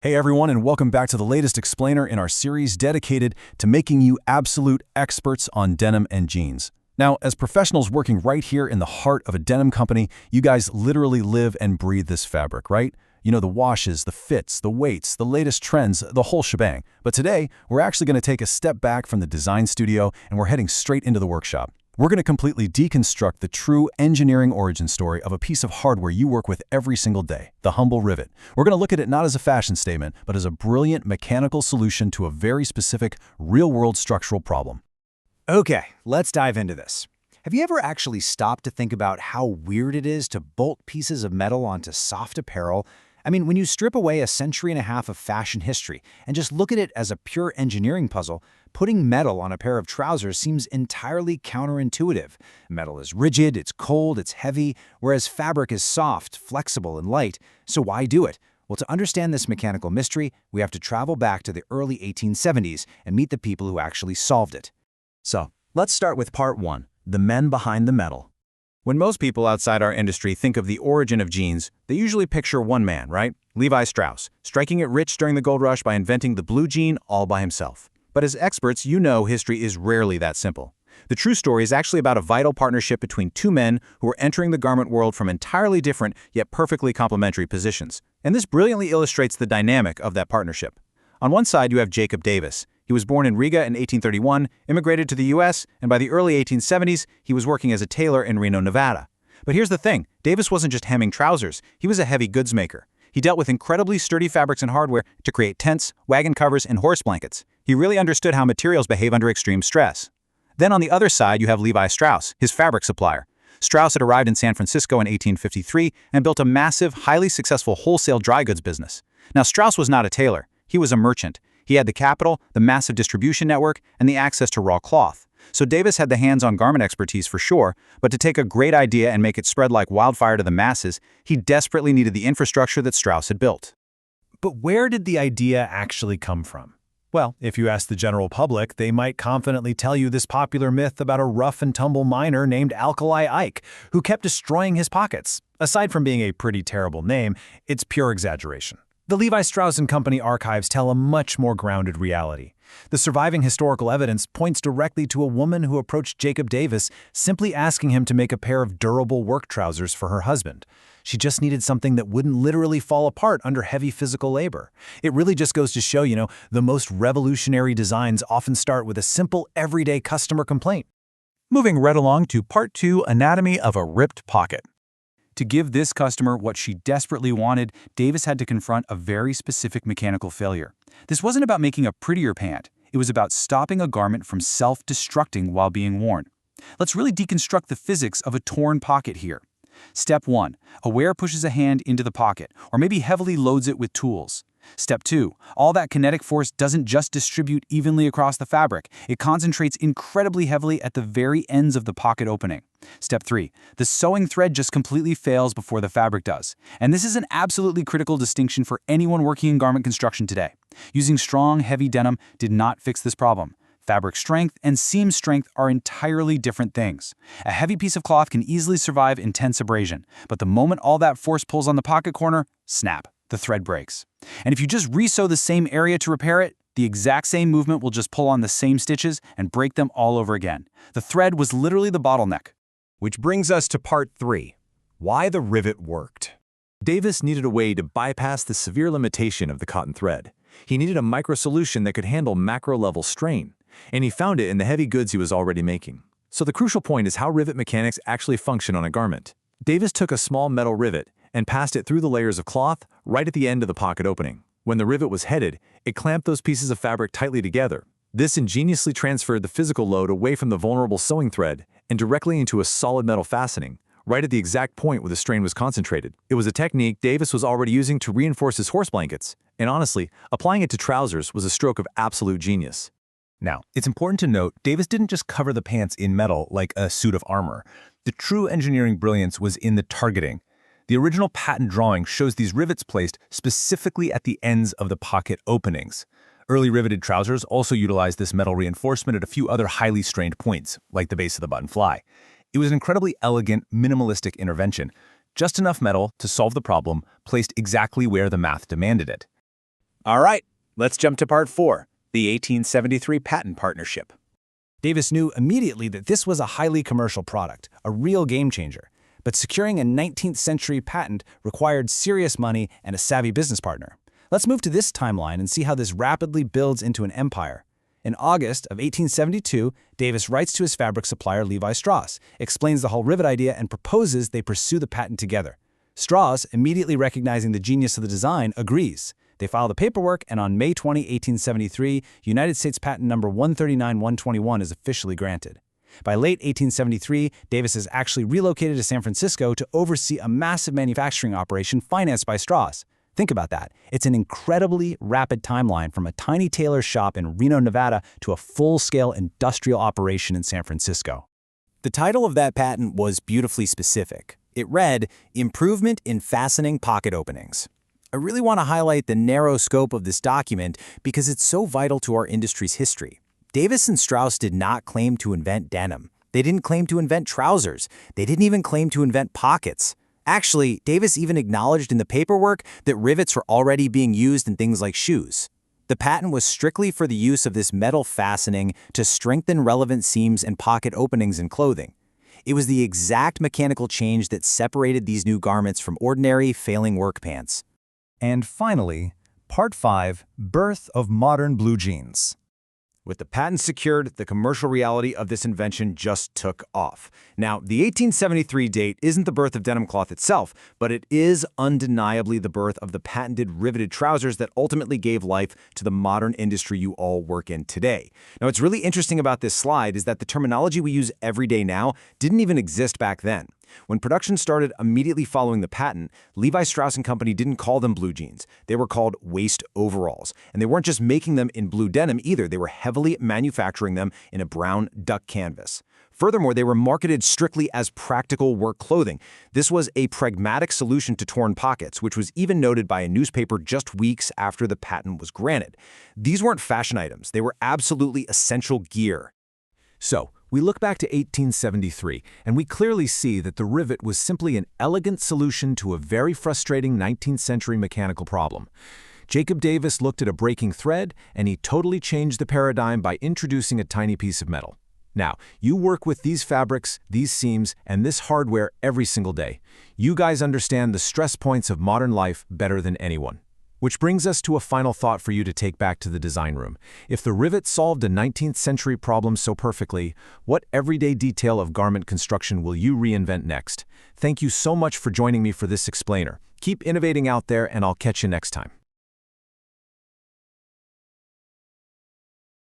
Hey everyone, and welcome back to the latest explainer in our series dedicated to making you absolute experts on denim and jeans. Now, as professionals working right here in the heart of a denim company, you guys literally live and breathe this fabric, right? You know, the washes, the fits, the weights, the latest trends, the whole shebang. But today, we're actually going to take a step back from the design studio and we're heading straight into the workshop. We're going to completely deconstruct the true engineering origin story of a piece of hardware you work with every single day, the humble rivet. We're going to look at it not as a fashion statement, but as a brilliant mechanical solution to a very specific, real-world structural problem. Okay, let's dive into this. Have you ever actually stopped to think about how weird it is to bolt pieces of metal onto soft apparel? I mean, when you strip away a century and a half of fashion history and just look at it as a pure engineering puzzle, putting metal on a pair of trousers seems entirely counterintuitive. Metal is rigid, it's cold, it's heavy, whereas fabric is soft, flexible, and light. So why do it? Well, to understand this mechanical mystery, we have to travel back to the early 1870s and meet the people who actually solved it. So, let's start with part one, the men behind the metal. When most people outside our industry think of the origin of jeans, they usually picture one man, right? Levi Strauss, striking it rich during the gold rush by inventing the blue jean all by himself. But as experts, you know history is rarely that simple. The true story is actually about a vital partnership between two men who were entering the garment world from entirely different yet perfectly complementary positions. And this brilliantly illustrates the dynamic of that partnership. On one side, you have Jacob Davis. He was born in Riga in 1831, immigrated to the US, and by the early 1870s, he was working as a tailor in Reno, Nevada. But here's the thing, Davis wasn't just hemming trousers, he was a heavy goods maker. He dealt with incredibly sturdy fabrics and hardware to create tents, wagon covers, and horse blankets. He really understood how materials behave under extreme stress. Then on the other side, you have Levi Strauss, his fabric supplier. Strauss had arrived in San Francisco in 1853 and built a massive, highly successful wholesale dry goods business. Now, Strauss was not a tailor, he was a merchant. He had the capital, the massive distribution network, and the access to raw cloth. So Davis had the hands-on garment expertise for sure, but to take a great idea and make it spread like wildfire to the masses, he desperately needed the infrastructure that Strauss had built. But where did the idea actually come from? Well, if you ask the general public, they might confidently tell you this popular myth about a rough-and-tumble miner named Alkali Ike, who kept destroying his pockets. Aside from being a pretty terrible name, it's pure exaggeration. The Levi Strauss & Company archives tell a much more grounded reality. The surviving historical evidence points directly to a woman who approached Jacob Davis simply asking him to make a pair of durable work trousers for her husband. She just needed something that wouldn't literally fall apart under heavy physical labor. It really just goes to show, the most revolutionary designs often start with a simple, everyday customer complaint. Moving right along to part two, anatomy of a ripped pocket. To give this customer what she desperately wanted, Davis had to confront a very specific mechanical failure. This wasn't about making a prettier pant. It was about stopping a garment from self-destructing while being worn. Let's really deconstruct the physics of a torn pocket here. Step 1. A wearer pushes a hand into the pocket, or maybe heavily loads it with tools. Step 2. All that kinetic force doesn't just distribute evenly across the fabric. It concentrates incredibly heavily at the very ends of the pocket opening. Step 3. The sewing thread just completely fails before the fabric does. And this is an absolutely critical distinction for anyone working in garment construction today. Using strong, heavy denim did not fix this problem. Fabric strength and seam strength are entirely different things. A heavy piece of cloth can easily survive intense abrasion, but the moment all that force pulls on the pocket corner, snap, the thread breaks. And if you just re-sew the same area to repair it, the exact same movement will just pull on the same stitches and break them all over again. The thread was literally the bottleneck. Which brings us to part 3, why the rivet worked. Davis needed a way to bypass the severe limitation of the cotton thread. He needed a micro-solution that could handle macro-level strain, and he found it in the heavy goods he was already making. So the crucial point is how rivet mechanics actually function on a garment. Davis took a small metal rivet and passed it through the layers of cloth right at the end of the pocket opening. When the rivet was headed, it clamped those pieces of fabric tightly together. This ingeniously transferred the physical load away from the vulnerable sewing thread and directly into a solid metal fastening, right at the exact point where the strain was concentrated. It was a technique Davis was already using to reinforce his horse blankets, and honestly, applying it to trousers was a stroke of absolute genius. Now, it's important to note, Davis didn't just cover the pants in metal like a suit of armor. The true engineering brilliance was in the targeting. The original patent drawing shows these rivets placed specifically at the ends of the pocket openings. Early riveted trousers also utilized this metal reinforcement at a few other highly strained points, like the base of the button fly. It was an incredibly elegant, minimalistic intervention, just enough metal to solve the problem, placed exactly where the math demanded it. All right, let's jump to part 4, the 1873 patent partnership. Davis knew immediately that this was a highly commercial product, a real game changer. But securing a 19th century patent required serious money and a savvy business partner. Let's move to this timeline and see how this rapidly builds into an empire. In August of 1872, Davis writes to his fabric supplier Levi Strauss, explains the whole rivet idea, and proposes they pursue the patent together. Strauss, immediately recognizing the genius of the design, agrees. They file the paperwork, and on May 20, 1873, United States Patent number 139-121 is officially granted. By late 1873, Davis is actually relocated to San Francisco to oversee a massive manufacturing operation financed by Strauss. Think about that. It's an incredibly rapid timeline from a tiny tailor shop in Reno, Nevada to a full-scale industrial operation in San Francisco. The title of that patent was beautifully specific. It read, "Improvement in Fastening Pocket Openings." I really want to highlight the narrow scope of this document because it's so vital to our industry's history. Davis and Strauss did not claim to invent denim. They didn't claim to invent trousers. They didn't even claim to invent pockets. Actually, Davis even acknowledged in the paperwork that rivets were already being used in things like shoes. The patent was strictly for the use of this metal fastening to strengthen relevant seams and pocket openings in clothing. It was the exact mechanical change that separated these new garments from ordinary, failing work pants. And finally, Part 5, Birth of Modern Blue Jeans. With the patent secured, the commercial reality of this invention just took off. Now, the 1873 date isn't the birth of denim cloth itself, but it is undeniably the birth of the patented riveted trousers that ultimately gave life to the modern industry you all work in today. Now, what's really interesting about this slide is that the terminology we use every day now didn't even exist back then. When production started immediately following the patent, Levi Strauss & Company didn't call them blue jeans. They were called waist overalls. And they weren't just making them in blue denim either. They were heavily manufacturing them in a brown duck canvas. Furthermore, they were marketed strictly as practical work clothing. This was a pragmatic solution to torn pockets, which was even noted by a newspaper just weeks after the patent was granted. These weren't fashion items. They were absolutely essential gear. So, we look back to 1873, and we clearly see that the rivet was simply an elegant solution to a very frustrating 19th century mechanical problem. Jacob Davis looked at a breaking thread, and he totally changed the paradigm by introducing a tiny piece of metal. Now, you work with these fabrics, these seams, and this hardware every single day. You guys understand the stress points of modern life better than anyone. Which brings us to a final thought for you to take back to the design room. If the rivet solved a 19th century problem so perfectly, what everyday detail of garment construction will you reinvent next? Thank you so much for joining me for this explainer. Keep innovating out there, and I'll catch you next time.